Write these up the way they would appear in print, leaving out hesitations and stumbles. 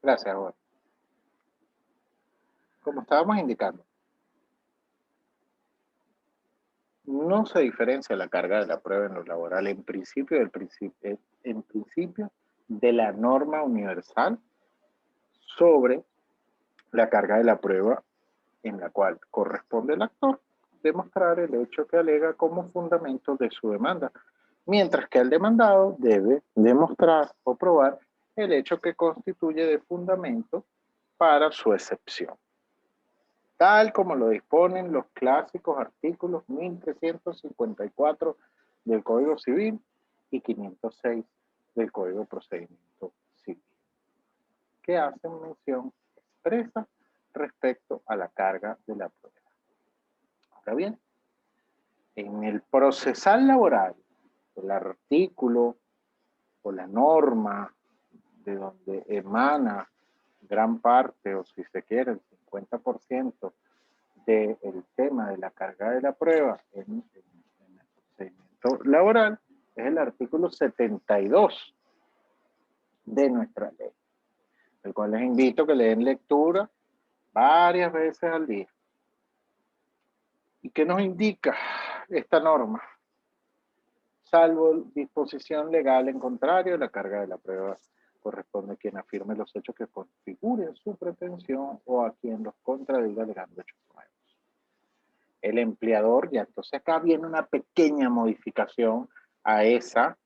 Gracias, Jorge. Como estábamos indicando, no se diferencia la carga de la prueba en lo laboral en principio de la norma universal sobre la carga de la prueba en la cual corresponde al actor demostrar el hecho que alega como fundamento de su demanda, mientras que el demandado debe demostrar o probar el hecho que constituye de fundamento para su excepción, tal como lo disponen los clásicos artículos 1354 del Código Civil y 506 del Código de Procedimiento Civil, que hacen mención expresa respecto a la carga de la prueba. Ahora bien, en el procesal laboral, el artículo o la norma de donde emana gran parte, o si se quiere, el 50% del tema de la carga de la prueba en el procedimiento laboral, es el artículo 72 de nuestra ley, el cual les invito a que le den lectura varias veces al día. ¿Y qué nos indica esta norma? Salvo disposición legal en contrario, la carga de la prueba corresponde a quien afirme los hechos que configuren su pretensión o a quien los contradiga alegando hechos nuevos. El empleador, ya entonces acá viene una pequeña modificación a esa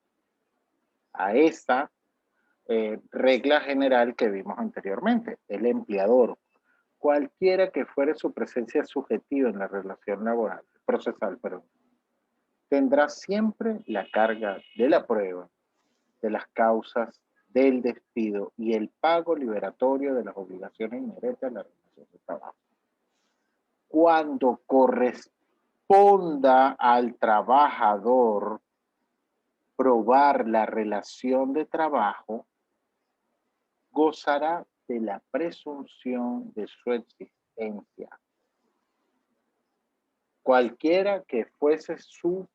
regla general que vimos anteriormente. El empleador, cualquiera que fuere su presencia subjetiva en la relación laboral, procesal, perdón, tendrá siempre la carga de la prueba, de las causas del despido y el pago liberatorio de las obligaciones inherentes a la relación de trabajo. Cuando corresponda al trabajador probar la relación de trabajo, gozará de la presunción de su existencia. Cualquiera que fuese su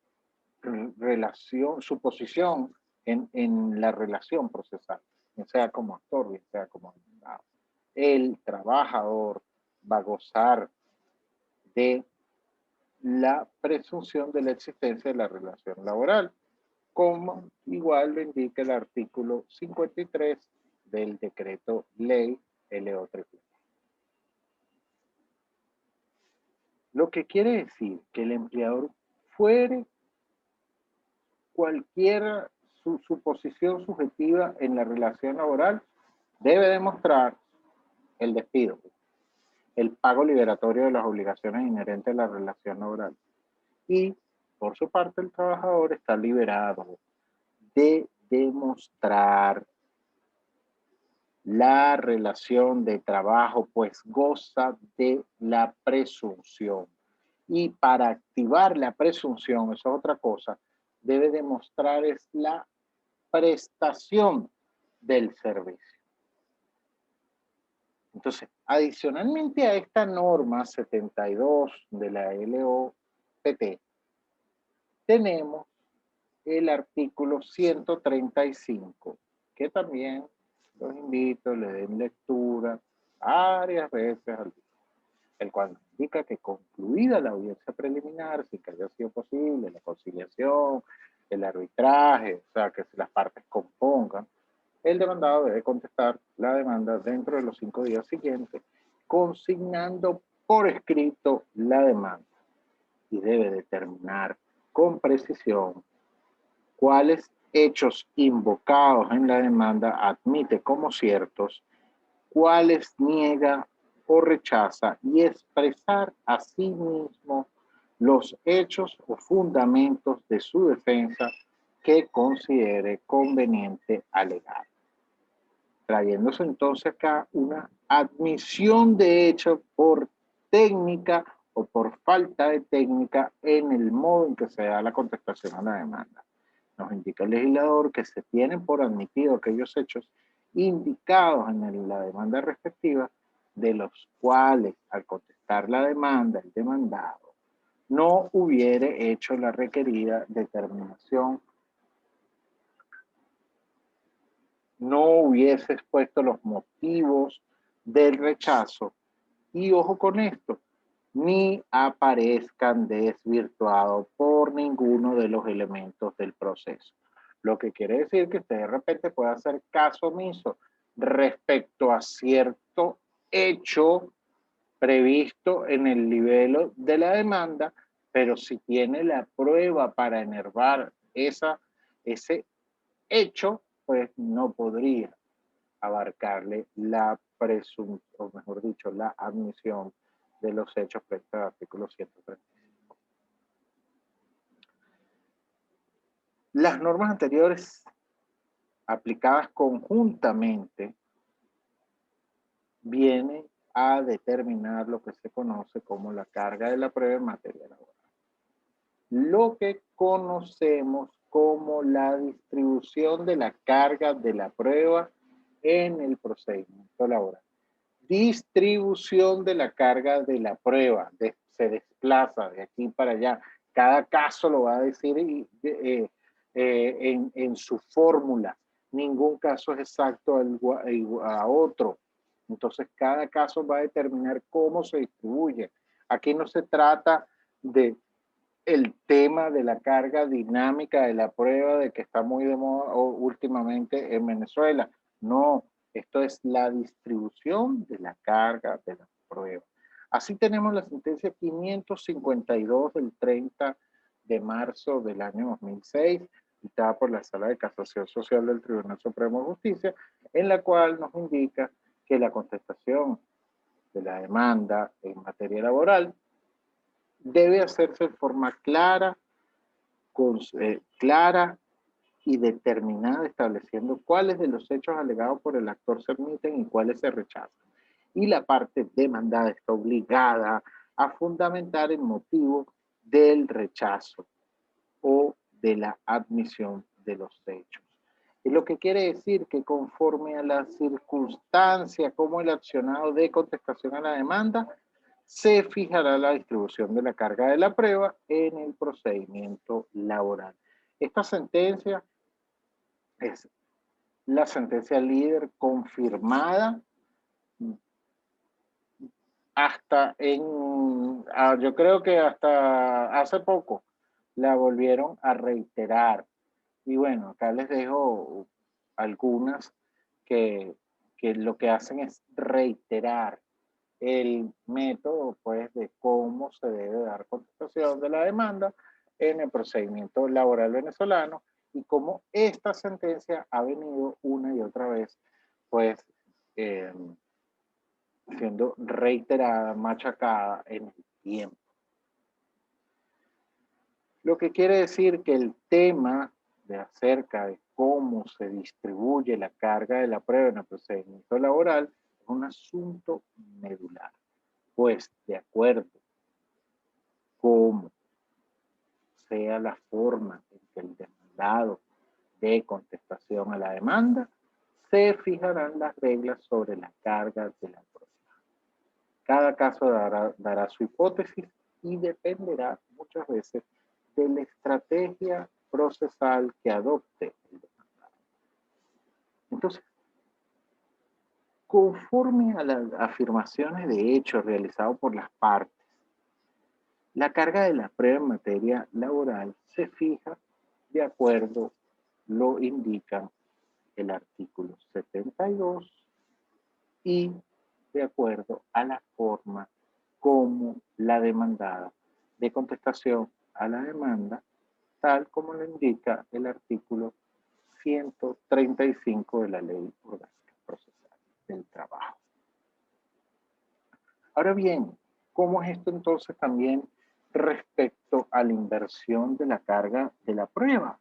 relación, su posición en la relación procesal, ya sea como actor, ya sea como demandado, el trabajador va a gozar de la presunción de la existencia de la relación laboral, como igual lo indica el artículo 53 del decreto ley LO 3. Lo que quiere decir que el empleador fuere cualquiera su posición subjetiva en la relación laboral, debe demostrar el despido, el pago liberatorio de las obligaciones inherentes a la relación laboral. Y, por su parte, el trabajador está liberado de demostrar la relación de trabajo, pues goza de la presunción. Y para activar la presunción, eso es otra cosa, debe demostrar es la prestación del servicio. Entonces, adicionalmente a esta norma 72 de la LOPT, tenemos el artículo 135, que también los invito, le den lectura varias veces al día, el cual indica que concluida la audiencia preliminar, sin que haya sido posible la conciliación, el arbitraje, o sea, que las partes compongan, el demandado debe contestar la demanda dentro de los 5 días siguientes, consignando por escrito la demanda y debe determinar con precisión cuáles hechos invocados en la demanda admite como ciertos, cuáles niega o rechaza y expresar a sí mismo los hechos o fundamentos de su defensa que considere conveniente alegar. Trayéndose entonces acá una admisión de hecho por técnica o por falta de técnica en el modo en que se da la contestación a la demanda. Nos indica el legislador que se tienen por admitido aquellos hechos indicados en la demanda respectiva, de los cuales al contestar la demanda el demandado no hubiere hecho la requerida determinación, no hubiese expuesto los motivos del rechazo y ojo con esto, ni aparezcan desvirtuados por ninguno de los elementos del proceso. Lo que quiere decir que usted de repente puede hacer caso omiso respecto a cierto hecho previsto en el nivel de la demanda, pero si tiene la prueba para enervar ese hecho, pues no podría abarcarle la presunción, o mejor dicho, la admisión de los hechos frente al artículo 135. Las normas anteriores aplicadas conjuntamente vienen a determinar lo que se conoce como la carga de la prueba en materia laboral. Lo que conocemos como la distribución de la carga de la prueba en el procedimiento laboral. Distribución de la carga de la prueba, se desplaza de aquí para allá. Cada caso lo va a decir en su fórmula. Ningún caso es exacto a otro. Entonces, cada caso va a determinar cómo se distribuye. Aquí no se trata de el tema de la carga dinámica de la prueba de que está muy de moda últimamente en Venezuela. No, esto es la distribución de la carga de la prueba. Así tenemos la sentencia 552 del 30 de marzo del año 2006, dictada por la Sala de Casación Social del Tribunal Supremo de Justicia, en la cual nos indica que la contestación de la demanda en materia laboral debe hacerse de forma clara, clara y determinada, estableciendo cuáles de los hechos alegados por el actor se admiten y cuáles se rechazan. Y la parte demandada está obligada a fundamentar el motivo del rechazo o de la admisión de los hechos. Y lo que quiere decir que conforme a la circunstancia como el accionado de contestación a la demanda, se fijará la distribución de la carga de la prueba en el procedimiento laboral. Esta sentencia es la sentencia líder confirmada hasta yo creo que hasta hace poco la volvieron a reiterar. Y bueno, acá les dejo algunas que lo que hacen es reiterar el método, pues, de cómo se debe dar contestación de la demanda en el procedimiento laboral venezolano y cómo esta sentencia ha venido una y otra vez, pues, siendo reiterada, machacada en el tiempo. Lo que quiere decir que el tema de acerca de cómo se distribuye la carga de la prueba en el procedimiento laboral es un asunto medular, pues de acuerdo cómo sea la forma en que el demandado dé contestación a la demanda, se fijarán las reglas sobre la carga de la prueba. Cada caso dará su hipótesis y dependerá muchas veces de la estrategia procesal que adopte el demandado. Entonces, conforme a las afirmaciones de hecho realizadas por las partes, la carga de la prueba en materia laboral se fija de acuerdo, lo indican el artículo 72 y de acuerdo a la forma como la demandada de contestación a la demanda, tal como lo indica el artículo 135 de la Ley Orgánica Procesal del Trabajo. Ahora bien, ¿cómo es esto entonces también respecto a la inversión de la carga de la prueba?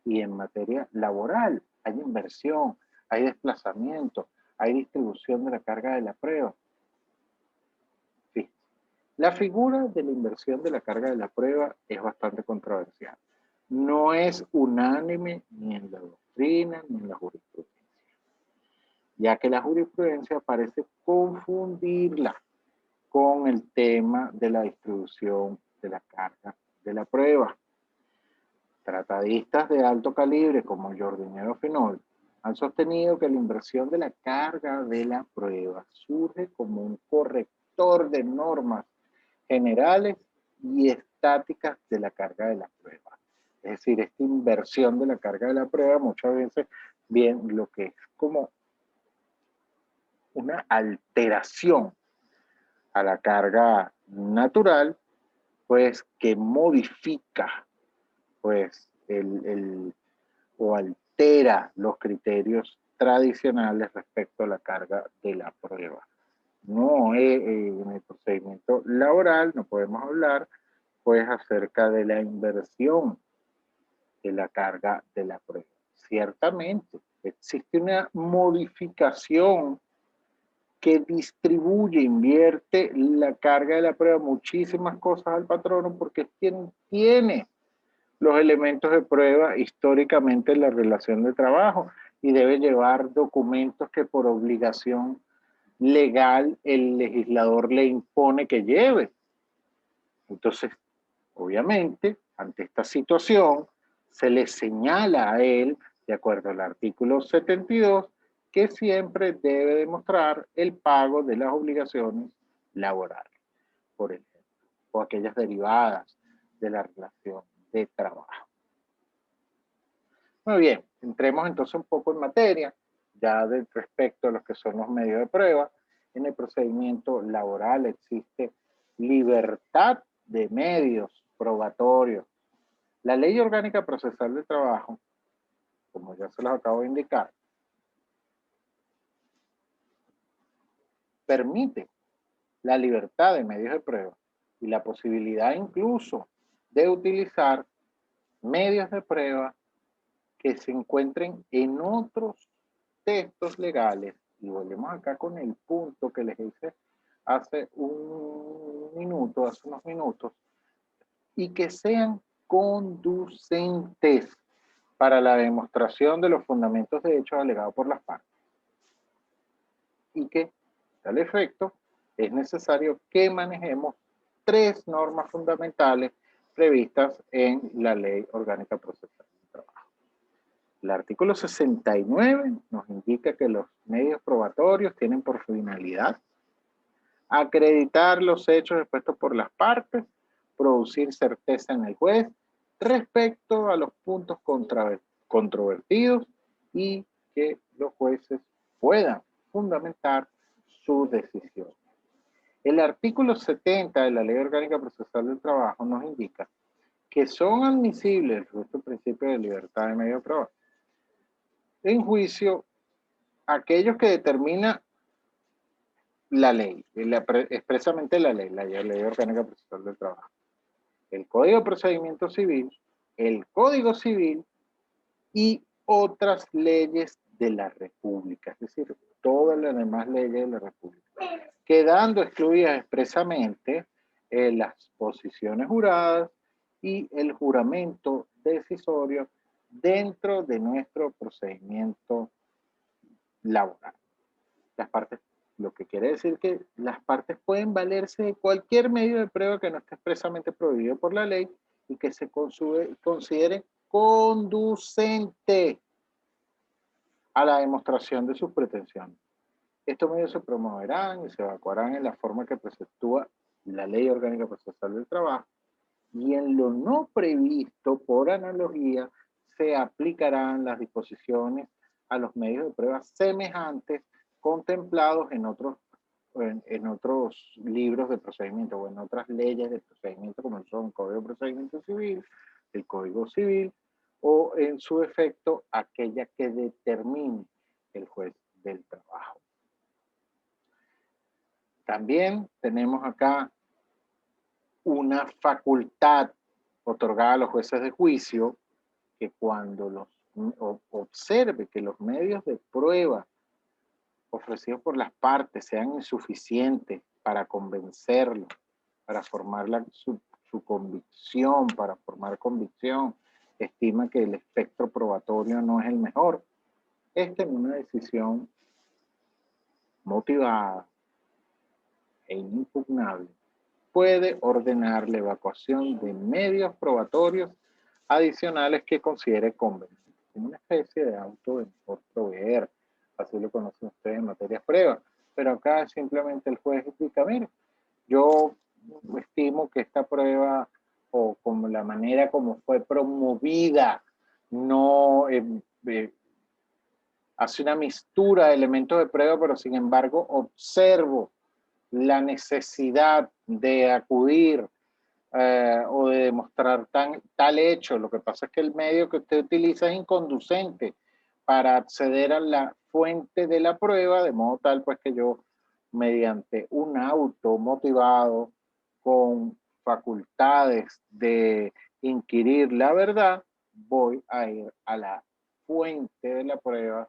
Y en materia laboral, hay inversión, hay desplazamiento, hay distribución de la carga de la prueba. Sí. La figura de la inversión de la carga de la prueba es bastante controversial. No es unánime ni en la doctrina ni en la jurisprudencia, ya que la jurisprudencia parece confundirla con el tema de la distribución de la carga de la prueba. Tratadistas de alto calibre como Jordinero Finol han sostenido que la inversión de la carga de la prueba surge como un corrector de normas generales y estáticas de la carga de la prueba. Es decir, esta inversión de la carga de la prueba muchas veces bien lo que es como una alteración a la carga natural, pues que modifica pues o altera los criterios tradicionales respecto a la carga de la prueba. No, en el procedimiento laboral no podemos hablar pues acerca de la inversión de la carga de la prueba. Ciertamente existe una modificación que distribuye, invierte la carga de la prueba, muchísimas cosas al patrono, porque es quien tiene los elementos de prueba históricamente en la relación de trabajo y debe llevar documentos que por obligación legal el legislador le impone que lleve. Entonces, obviamente, ante esta situación, se le señala a él, de acuerdo al artículo 72, que siempre debe demostrar el pago de las obligaciones laborales, por ejemplo, o aquellas derivadas de la relación de trabajo. Muy bien, entremos entonces un poco en materia, ya respecto a lo que son los medios de prueba. En el procedimiento laboral existe libertad de medios probatorios. La Ley Orgánica Procesal del Trabajo, como ya se los acabo de indicar, permite la libertad de medios de prueba y la posibilidad incluso de utilizar medios de prueba que se encuentren en otros textos legales. Y volvemos acá con el punto que les hice hace unos minutos, y que sean conducentes para la demostración de los fundamentos de hechos alegados por las partes. Y que, al efecto, es necesario que manejemos tres normas fundamentales previstas en la Ley Orgánica Procesal del Trabajo. El artículo 69 nos indica que los medios probatorios tienen por finalidad acreditar los hechos expuestos por las partes, producir certeza en el juez respecto a los puntos controvertidos y que los jueces puedan fundamentar su decisión. El artículo 70 de la Ley Orgánica Procesal del Trabajo nos indica que son admisibles el principio de libertad de medio de prueba en juicio aquellos que determina la ley, expresamente la ley orgánica procesal del trabajo, el Código de Procedimiento Civil, el Código Civil y otras leyes de la República, es decir, todas las demás leyes de la República, quedando excluidas expresamente las posiciones juradas y el juramento decisorio dentro de nuestro procedimiento laboral. Las partes, lo que quiere decir que las partes pueden valerse de cualquier medio de prueba que no esté expresamente prohibido por la ley y que se considere conducente a la demostración de sus pretensiones. Estos medios se promoverán y se evacuarán en la forma que preceptúa la Ley Orgánica Procesal del Trabajo, y en lo no previsto por analogía se aplicarán las disposiciones a los medios de prueba semejantes contemplados en otros libros de procedimiento o en otras leyes de procedimiento, como son el Código de Procedimiento Civil, el Código Civil, o en su efecto aquella que determine el juez del trabajo. También tenemos acá una facultad otorgada a los jueces de juicio que cuando observe que los medios de prueba ofrecidos por las partes sean insuficientes para convencerlo, para formar su convicción, para formar convicción, estima que el espectro probatorio no es el mejor, esta es una decisión motivada e inimpugnable, puede ordenar la evacuación de medios probatorios adicionales que considere convenientes. Es una especie de auto de mejor proveer, así lo conocen ustedes en materias pruebas, pero acá simplemente el juez explica, mire, yo estimo que esta prueba o como la manera como fue promovida no hace una mistura de elementos de prueba, pero sin embargo observo la necesidad de acudir o de demostrar tal hecho. Lo que pasa es que el medio que usted utiliza es inconducente para acceder a la fuente de la prueba, de modo tal pues que yo, mediante un auto motivado con facultades de inquirir la verdad, voy a ir a la fuente de la prueba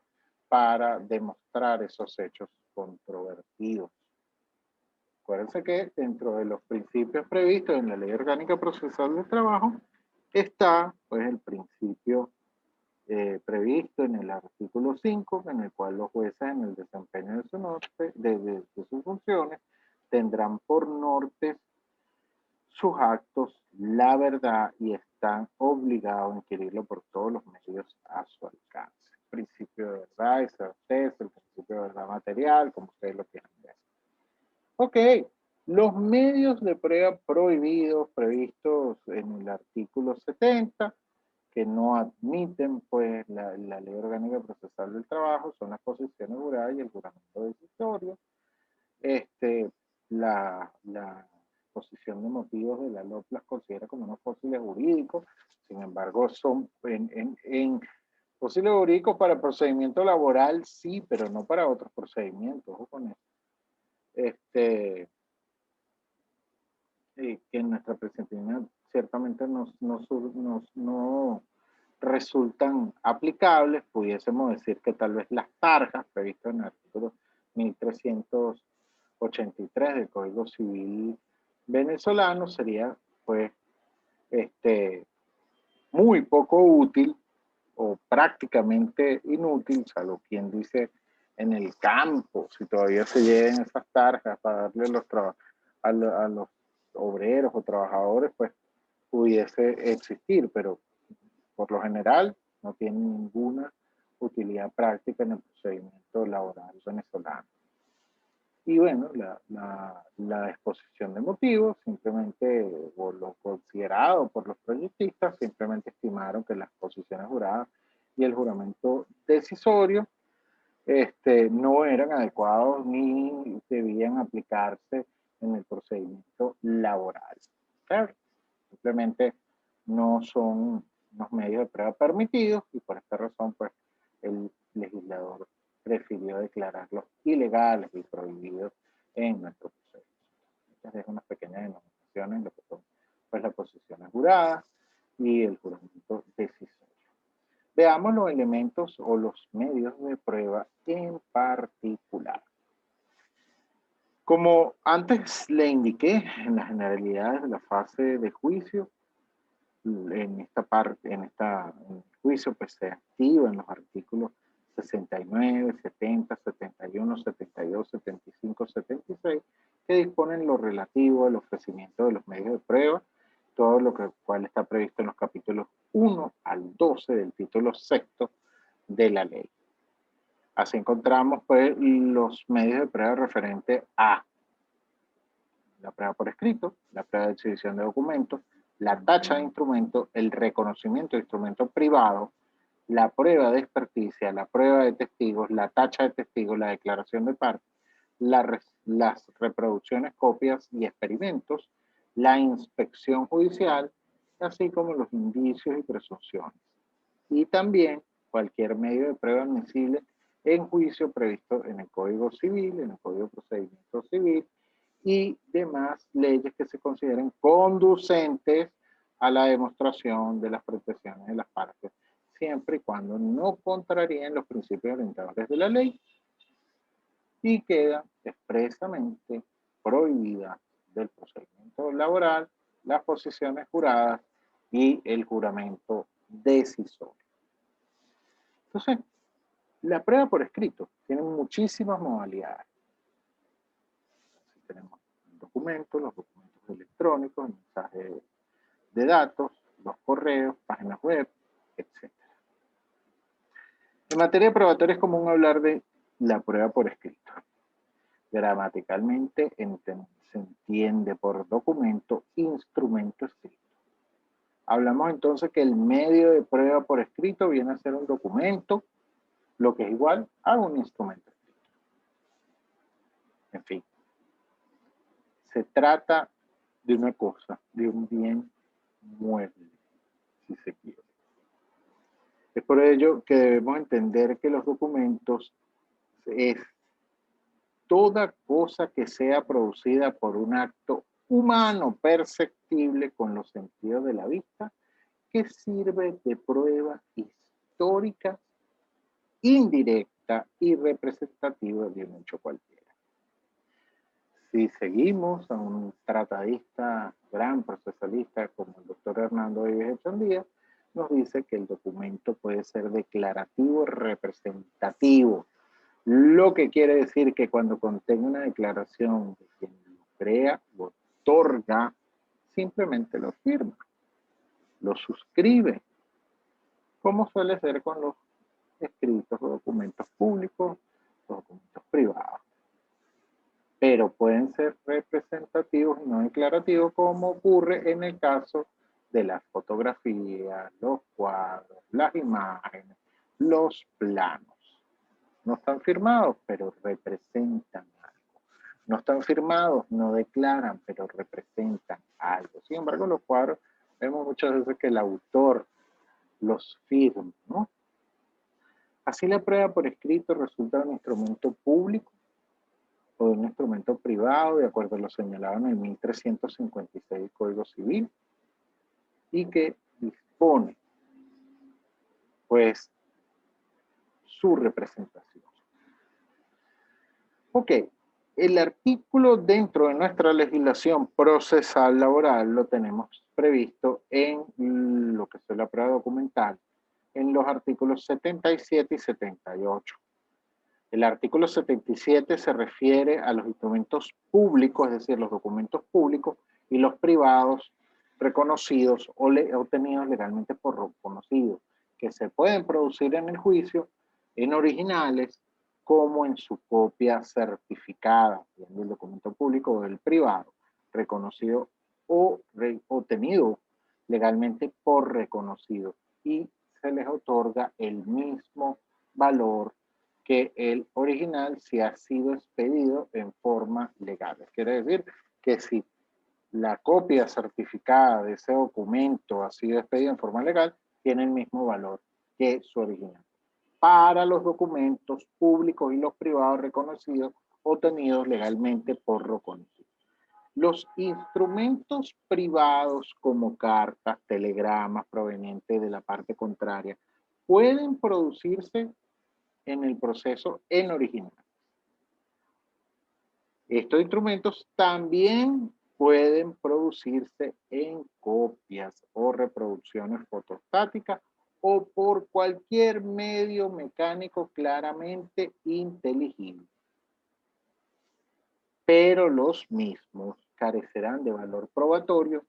para demostrar esos hechos controvertidos. Acuérdense que dentro de los principios previstos en la Ley Orgánica Procesal del Trabajo está pues el principio previsto en el artículo 5, en el cual los jueces en el desempeño de sus funciones tendrán por norte sus actos, la verdad, y están obligados a inquirirlo por todos los medios a su alcance. El principio de verdad y certeza, el principio de verdad material, como ustedes lo quieran ver. Ok, los medios de prueba prohibidos previstos en el artículo 70, que no admiten pues la Ley Orgánica Procesal del Trabajo, son las posiciones juradas y el juramento decisorio. La exposición de motivos de la LOP las considera como unos fósiles jurídicos, sin embargo son en fósiles jurídicos para procedimiento laboral sí, pero no para otros procedimientos, ojo con eso. Que en nuestra perspectiva ciertamente no resultan aplicables, pudiésemos decir que tal vez las tarjas previstas en el artículo 1383 del Código Civil venezolano sería pues muy poco útil o prácticamente inútil, salvo quien dice en el campo, si todavía se lleven esas tarjas para darle a los obreros o trabajadores, pues pudiese existir, pero por lo general no tiene ninguna utilidad práctica en el procedimiento laboral venezolano. Y bueno, la exposición de motivos, simplemente, o lo considerado por los proyectistas, simplemente estimaron que las posiciones juradas y el juramento decisorio no eran adecuados ni debían aplicarse en el procedimiento laboral. Claro, simplemente no son los medios de prueba permitidos y por esta razón pues el legislador prefirió declararlos ilegales y prohibidos en nuestro proceso. Estas es unas pequeñas denominaciones en lo que son pues las posiciones juradas y el juramento decisorio. Veamos los elementos o los medios de prueba en particular. Como antes le indiqué, en las generalidades de la fase de juicio, en esta parte, en el juicio, pues se activa en los artículos 69, 70, 71, 72, 75, 76, que disponen lo relativo al ofrecimiento de los medios de prueba, todo lo cual está previsto en los capítulos 1 al 12 del título sexto de la ley. Así encontramos pues los medios de prueba referentes a la prueba por escrito, la prueba de exhibición de documentos, la tacha de instrumento, el reconocimiento de instrumento privado, la prueba de experticia, la prueba de testigos, la tacha de testigos, la declaración de parte, las reproducciones, copias y experimentos, la inspección judicial, así como los indicios y presunciones. Y también cualquier medio de prueba admisible en juicio previsto en el Código Civil, en el Código de Procedimiento Civil y demás leyes que se consideren conducentes a la demostración de las pretensiones de las partes, siempre y cuando no contraríen los principios orientadores de la ley y queda expresamente prohibida del procedimiento laboral las posiciones juradas y el juramento decisorio. Entonces, la prueba por escrito tiene muchísimas modalidades. Tenemos documentos, los documentos electrónicos, mensajes de datos, los correos, páginas web, etc. En materia de probatoria es común hablar de la prueba por escrito. Gramaticalmente se entiende por documento, instrumento escrito. Hablamos entonces que el medio de prueba por escrito viene a ser un documento, lo que es igual a un instrumento escrito. En fin, se trata de una cosa, de un bien mueble, si se quiere. Es por ello que debemos entender que los documentos es toda cosa que sea producida por un acto humano perceptible con los sentidos de la vista, que sirve de prueba histórica, indirecta y representativa de un hecho cualquiera. Si seguimos a un tratadista, gran procesalista como el doctor Hernando Vives Echandía, nos dice que el documento puede ser declarativo, representativo, lo que quiere decir que cuando contenga una declaración de quien lo crea, lo otorga, simplemente lo firma, lo suscribe, como suele ser con los escritos o documentos públicos o documentos privados. Pero pueden ser representativos y no declarativos, como ocurre en el caso de las fotografías, los cuadros, las imágenes, los planos. No están firmados, pero representan algo. No están firmados, no declaran, pero representan algo. Sin embargo, los cuadros, vemos muchas veces que el autor los firma, ¿no? Así la prueba por escrito resulta un instrumento público o un instrumento privado, de acuerdo a lo señalado en el 1356 del Código Civil, y que dispone, pues, su representación. Ok, el artículo dentro de nuestra legislación procesal laboral lo tenemos previsto en lo que es la prueba documental, en los artículos 77 y 78. El artículo 77 se refiere a los instrumentos públicos, es decir, los documentos públicos y los privados reconocidos o obtenidos legalmente por conocidos, que se pueden producir en el juicio en originales como en su copia certificada, del documento público o del privado, reconocido o obtenido legalmente por reconocido, y se les otorga el mismo valor que el original si ha sido expedido en forma legal. Quiere decir que si la copia certificada de ese documento ha sido expedida en forma legal, tiene el mismo valor que su original. Para los documentos públicos y los privados reconocidos obtenidos legalmente por reconocido. Los instrumentos privados como cartas, telegramas provenientes de la parte contraria pueden producirse en el proceso en original. Estos instrumentos también pueden producirse en copias o reproducciones fotostáticas o por cualquier medio mecánico claramente inteligible. Pero los mismos carecerán de valor probatorio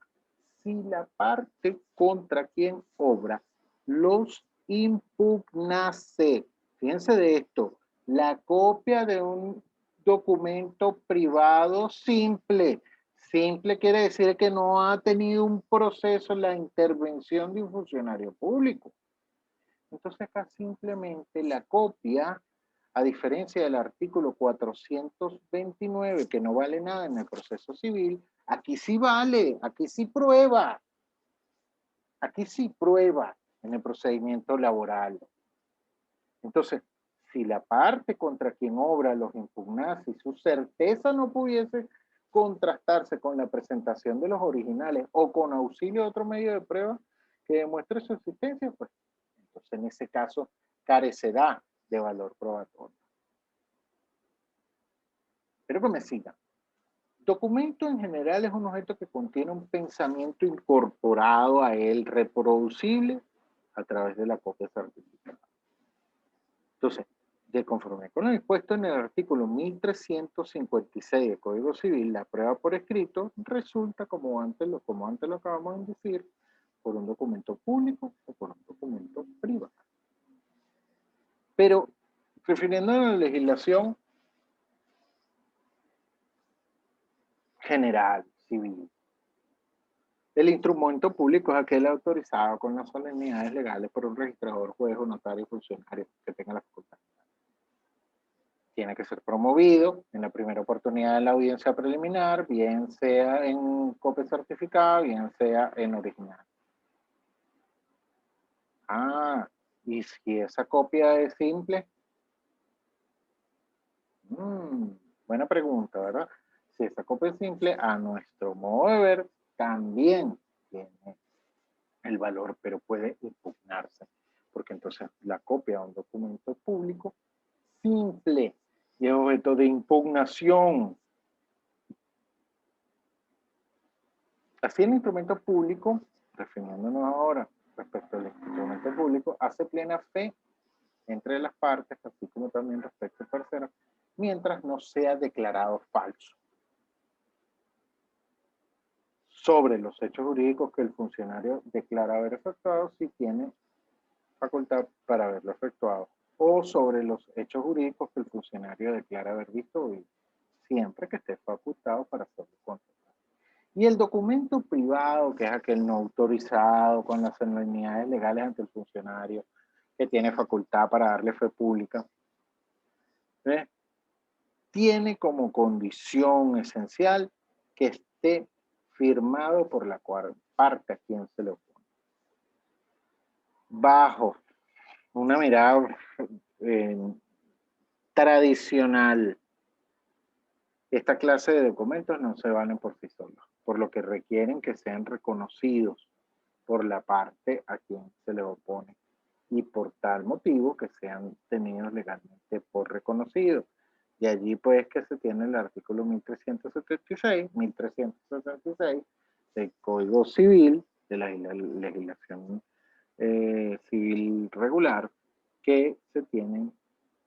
si la parte contra quien obra los impugnase. Fíjense de esto, la copia de un documento privado simple. Simple quiere decir que no ha tenido un proceso, la intervención de un funcionario público. Entonces acá simplemente la copia, a diferencia del artículo 429, que no vale nada en el proceso civil, aquí sí vale, aquí sí prueba. Aquí sí prueba en el procedimiento laboral. Entonces, si la parte contra quien obra los impugnase y su certeza no pudiese contrastarse con la presentación de los originales o con auxilio de otro medio de prueba que demuestre su existencia, pues entonces en ese caso carecerá de valor probatorio. Espero que me sigan. Documento en general es un objeto que contiene un pensamiento incorporado a él, reproducible a través de la copia certificada. Entonces, de conforme con lo dispuesto en el artículo 1356 del Código Civil, la prueba por escrito resulta, como antes lo acabamos de decir, por un documento público o por un documento privado. Pero, refiriendo a la legislación general, civil, el instrumento público es aquel autorizado con las solemnidades legales por un registrador, juez o notario funcionario que tenga la facultad. Tiene que ser promovido en la primera oportunidad de la audiencia preliminar, bien sea en copia certificada, bien sea en original. Ah, y si esa copia es simple. Buena pregunta, ¿verdad? Si esa copia es simple, a nuestro modo de ver, también tiene el valor, pero puede impugnarse, porque entonces la copia de un documento público simple y es objeto de impugnación. Así el instrumento público, refiriéndonos ahora respecto al instrumento público, hace plena fe entre las partes, así como también respecto a terceros, mientras no sea declarado falso sobre los hechos jurídicos que el funcionario declara haber efectuado, si tiene facultad para haberlo efectuado, o sobre los hechos jurídicos que el funcionario declara haber visto o visto, siempre que esté facultado para hacerlo constar. Y el documento privado, que es aquel no autorizado con las solemnidades legales ante el funcionario, que tiene facultad para darle fe pública, tiene como condición esencial que esté firmado por la parte a quien se le opone. Bajo una mirada tradicional, esta clase de documentos no se valen por sí solos, por lo que requieren que sean reconocidos por la parte a quien se le opone y por tal motivo que sean tenidos legalmente por reconocidos. Y allí pues que se tiene el artículo 1376 del Código Civil, de la legislación civil regular, que se tienen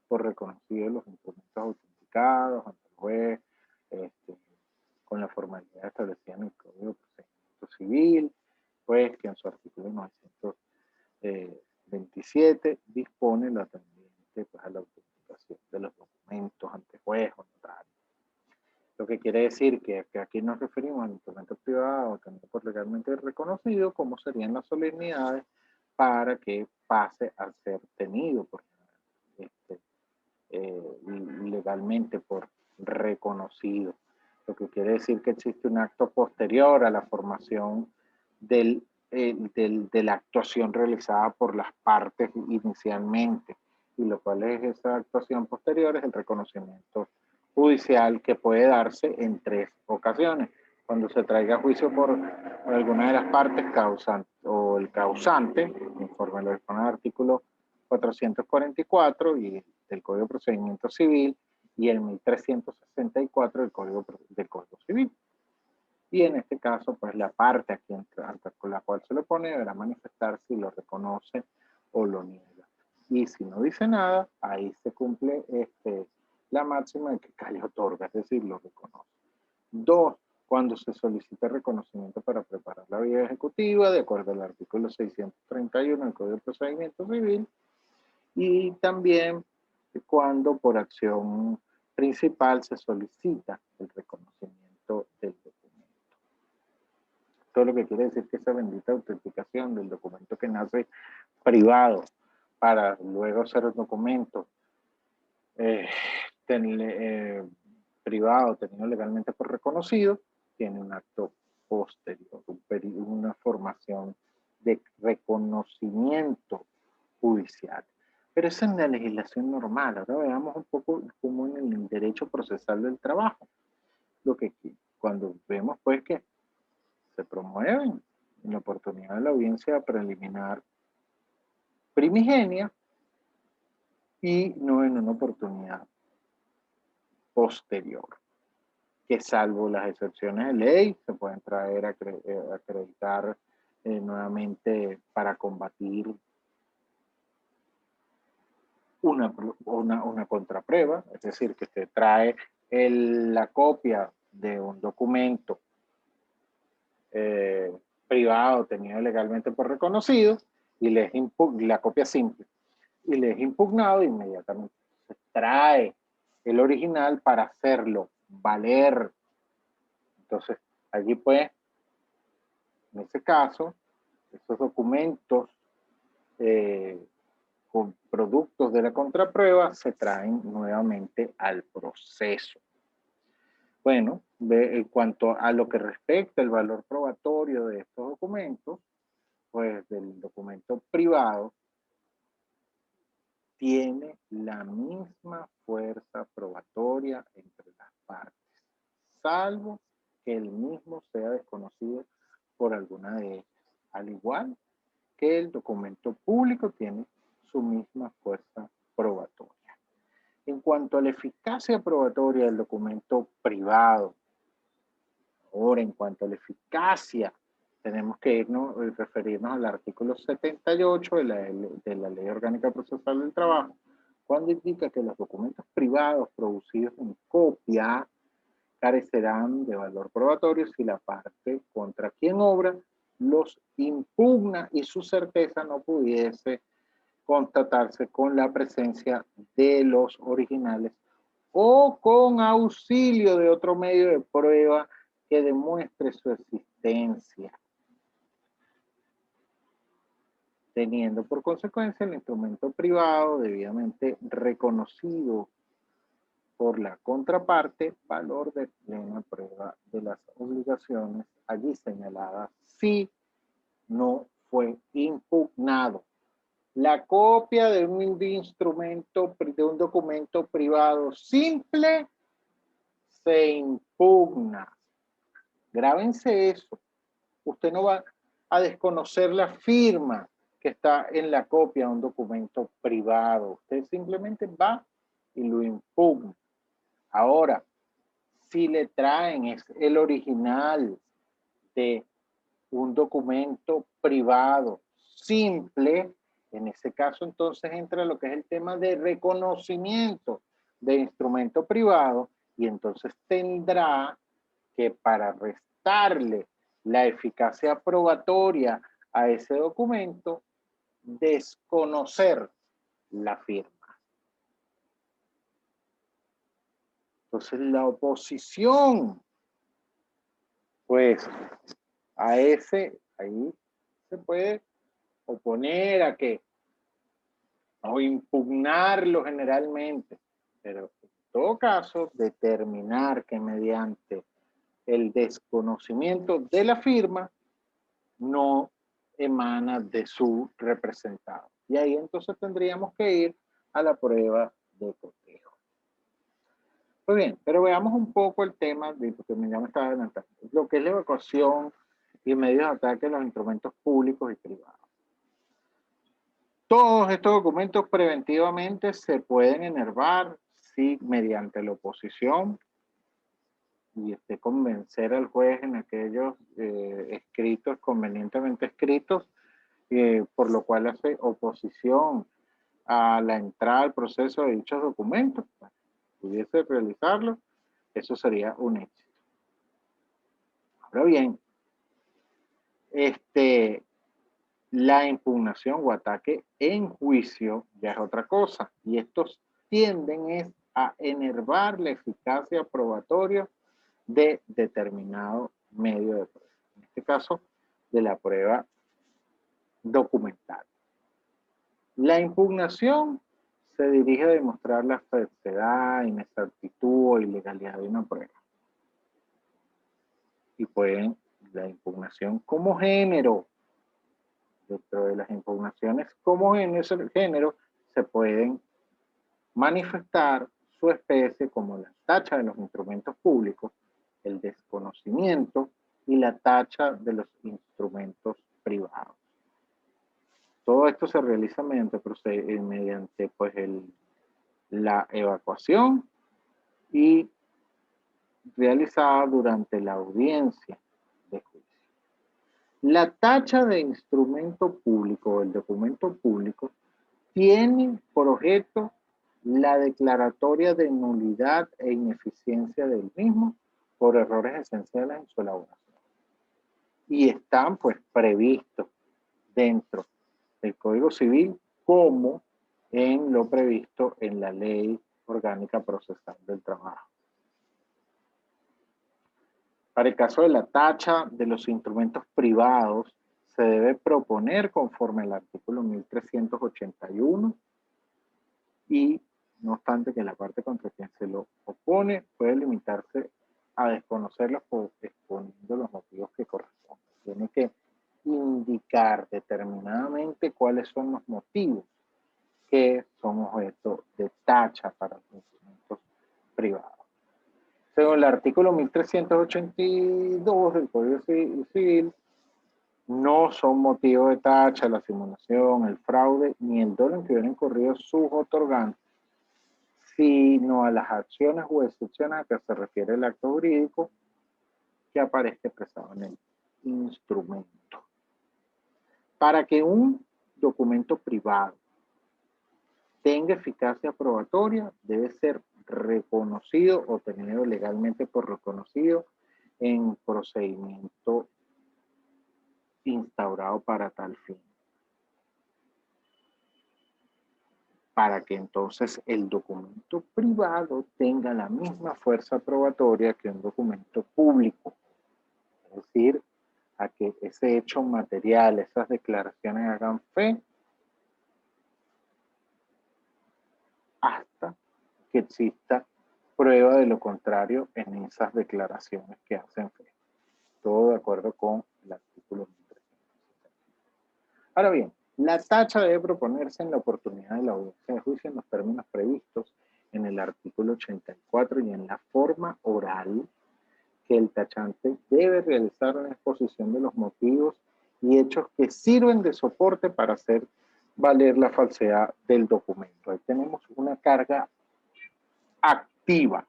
por reconocidos los instrumentos autenticados ante el juez, con la formalidad establecida en el Código de Procedimiento Civil, pues que en su artículo 927 dispone la tendiente pues, a la autenticación de los documentos ante juez o notario. Lo que quiere decir que aquí nos referimos al instrumento privado también por legalmente reconocido, como serían las solemnidades, para que pase a ser tenido por, legalmente por reconocido. Lo que quiere decir que existe un acto posterior a la formación de la actuación realizada por las partes inicialmente, y lo cual es esa actuación posterior, es el reconocimiento judicial que puede darse en 3 ocasiones. Cuando se traiga a juicio por alguna de las partes causante o el causante, conforme a lo dispone el artículo 444 y del Código de Procedimiento Civil y el 1364 del Código Civil. Y en este caso, pues la parte con la cual se lo pone deberá manifestar si lo reconoce o lo niega. Y si no dice nada, ahí se cumple la máxima de que calle otorga, es decir, lo reconoce. 2. Cuando se solicita reconocimiento para preparar la vía ejecutiva, de acuerdo al artículo 631 del Código de Procedimiento Civil, y también cuando por acción principal se solicita el reconocimiento del documento. Todo lo que quiere decir que esa bendita autenticación del documento que nace privado para luego ser un documento privado tenido legalmente por reconocido, tiene un acto posterior, una formación de reconocimiento judicial. Pero eso es en la legislación normal. Ahora veamos un poco cómo en el derecho procesal del trabajo. cuando vemos pues que se promueven en la oportunidad de la audiencia preliminar primigenia y no en una oportunidad posterior, que salvo las excepciones de ley, se pueden traer a acreditar nuevamente para combatir una contraprueba, es decir, que se trae la copia de un documento privado tenido legalmente por reconocido y la copia simple, y le es impugnado, inmediatamente se trae el original para hacerlo valer. Entonces, allí pues, en ese caso, esos documentos con productos de la contraprueba se traen nuevamente al proceso. Bueno, en cuanto a lo que respecta al valor probatorio de estos documentos, pues del documento privado, tiene la misma fuerza probatoria entre las partes, salvo que el mismo sea desconocido por alguna de ellas, al igual que el documento público tiene su misma fuerza probatoria. En cuanto a la eficacia probatoria del documento privado, ahora en cuanto a la eficacia, tenemos que referirnos al artículo 78 de la Ley Orgánica Procesal del Trabajo, cuando indica que los documentos privados producidos en copia carecerán de valor probatorio si la parte contra quien obra los impugna y su certeza no pudiese constatarse con la presencia de los originales o con auxilio de otro medio de prueba que demuestre su existencia, teniendo por consecuencia el instrumento privado debidamente reconocido por la contraparte valor de plena prueba de las obligaciones allí señaladas si no fue impugnado. La copia de un instrumento, de un documento privado simple, se impugna. Grábense eso. Usted no va a desconocer la firma que está en la copia de un documento privado. Usted simplemente va y lo impugna. Ahora, si le traen el original de un documento privado simple, en ese caso entonces entra lo que es el tema de reconocimiento de instrumento privado y entonces tendrá que para restarle la eficacia probatoria a ese documento, desconocer la firma. Entonces la oposición, pues a ese, ahí se puede oponer a que, o impugnarlo generalmente, pero en todo caso determinar que mediante el desconocimiento de la firma no emana de su representado. Y ahí entonces tendríamos que ir a la prueba de cotejo. Muy bien, pero veamos un poco el tema, porque ya me estaba adelantando, lo que es la evacuación y medios de ataque a los instrumentos públicos y privados. Todos estos documentos preventivamente se pueden enervar si mediante la oposición y convencer al juez en aquellos escritos, convenientemente escritos, por lo cual hace oposición a la entrada al proceso de dichos documentos, pudiese realizarlo, eso sería un éxito. Ahora bien, la impugnación o ataque en juicio ya es otra cosa, y estos tienden a enervar la eficacia probatoria de determinado medio de prueba, en este caso de la prueba documental. La impugnación se dirige a demostrar la falsedad, inexactitud o ilegalidad de una prueba. Y pueden la impugnación como género. Dentro de las impugnaciones como género se pueden manifestar su especie como la tacha de los instrumentos públicos, el reconocimiento y la tacha de los instrumentos privados. Todo esto se realiza mediante pues, la evacuación y realizada durante la audiencia de juicio. La tacha de instrumento público, el documento público, tiene por objeto la declaratoria de nulidad e ineficiencia del mismo por errores esenciales en su elaboración. Y están pues previstos dentro del Código Civil como en lo previsto en la Ley Orgánica Procesal del Trabajo. Para el caso de la tacha de los instrumentos privados, se debe proponer conforme al artículo 1381 y, no obstante que la parte contra quien se lo opone puede limitarse a desconocerlos exponiendo los motivos que corresponden. Tiene que indicar determinadamente cuáles son los motivos que son objeto de tacha para los instrumentos privados. Según el artículo 1382 del Código Civil, no son motivo de tacha la simulación, el fraude, ni el dolo en que hubieran incurrido sus otorgantes, sino a las acciones o excepciones a que se refiere el acto jurídico que aparezca expresado en el instrumento. Para que un documento privado tenga eficacia probatoria, debe ser reconocido o tenido legalmente por reconocido en procedimiento instaurado para tal fin. Para que entonces el documento privado tenga la misma fuerza probatoria que un documento público. Es decir, a que ese hecho material, esas declaraciones hagan fe hasta que exista prueba de lo contrario en esas declaraciones que hacen fe. Todo de acuerdo con el artículo 1360. Ahora bien, la tacha debe proponerse en la oportunidad de la audiencia de juicio en los términos previstos en el artículo 84 y en la forma oral que el tachante debe realizar una exposición de los motivos y hechos que sirven de soporte para hacer valer la falsedad del documento. Ahí tenemos una carga activa,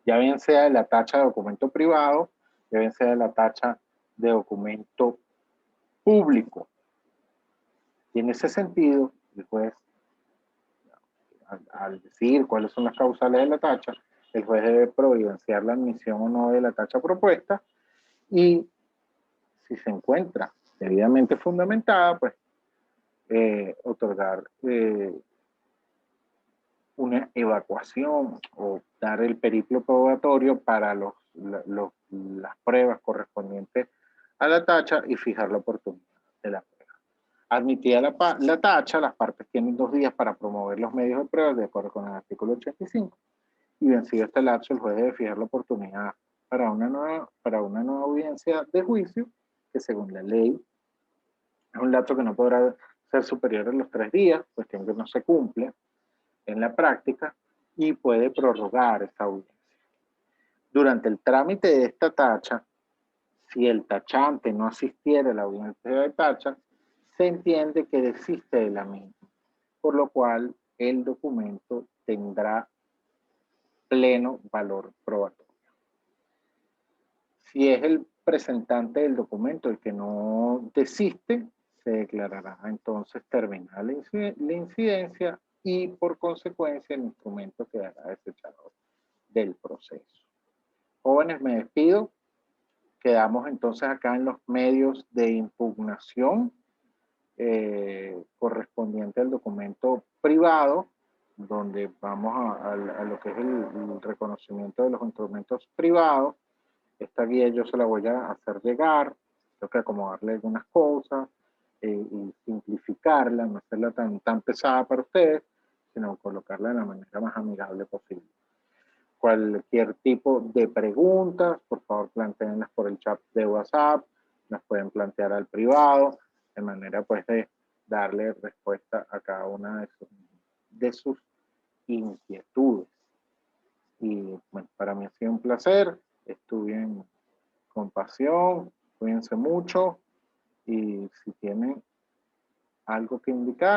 ya bien sea de la tacha de documento privado, ya bien sea de la tacha de documento público. Y en ese sentido, el juez, al decir cuáles son las causales de la tacha, el juez debe providenciar la admisión o no de la tacha propuesta y si se encuentra debidamente fundamentada, pues otorgar una evacuación o dar el periplo probatorio para las pruebas correspondientes a la tacha y fijar la oportunidad de la prueba. Admitida la tacha, las partes tienen 2 días para promover los medios de prueba de acuerdo con el artículo 85 y vencido este lapso, el juez debe fijar la oportunidad para una nueva audiencia de juicio que según la ley es un lapso que no podrá ser superior a los 3 días, cuestión que no se cumple en la práctica y puede prorrogar esta audiencia. Durante el trámite de esta tacha, si el tachante no asistiera a la audiencia de tacha, se entiende que desiste de la misma, por lo cual el documento tendrá pleno valor probatorio. Si es el presentante del documento el que no desiste, se declarará entonces terminada la incidencia y por consecuencia el instrumento quedará desechado del proceso. Jóvenes, me despido. Quedamos entonces acá en los medios de impugnación correspondiente al documento privado, donde vamos a lo que es el reconocimiento de los instrumentos privados. Esta guía yo se la voy a hacer llegar, tengo que acomodarle algunas cosas y simplificarla, no hacerla tan pesada para ustedes, sino colocarla de la manera más amigable posible. Cualquier tipo de preguntas, por favor planteenlas por el chat de WhatsApp, las pueden plantear al privado, de manera pues de darle respuesta a cada una de sus inquietudes. Y bueno, para mí ha sido un placer, estuve compasión, cuídense mucho y si tienen algo que indicar,